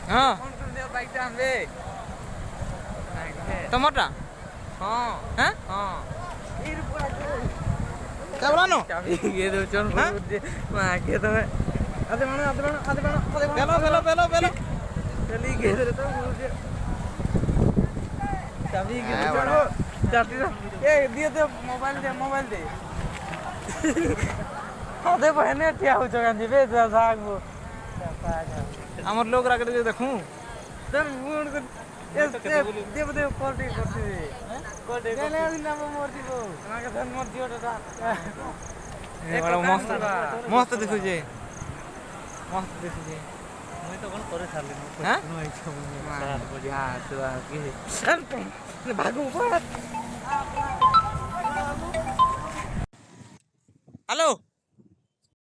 ହଁ ଫୋନ୍ କରିଦିଅ ବାଇକ୍ଟା ଆଣିବେ। ତମରଟା ହଁ হ্যাঁ ହଁ কেবলানো ଚାବି କିଏ ଦଉଛନ୍ ଆଗେ ତମେ বেলো বেলো বেলো বেলো ଚାଲି କିଏ ଦେଲେ ତ ବୁଲୁଛେ ଚାବି କିଏ হ্যাঁ, ଦଉଛନ୍ ବড়। ଚାବିର ଏ ଦିଅ ଦିଅ ମୋବାଇଲ ଦେ ହଦେ ବହେନେ ଠିଆ ହଉଛ କାଁ ଯିବେ ସାଗୁ আমার লোক রাখে দেখুন ଦେବ ଦେବ କଲ୍ ଟିକେ କରିଥିବେ ନାମ ମରିଯିବ ମୋର ଝିଅଟା মস্ত মস্ত দিশুছে মস্ত দিশুছে ମୁଇଁ ତ କ'ଣ କରି ସାରିଲିନି হ্যাঁ ଭାଗୁ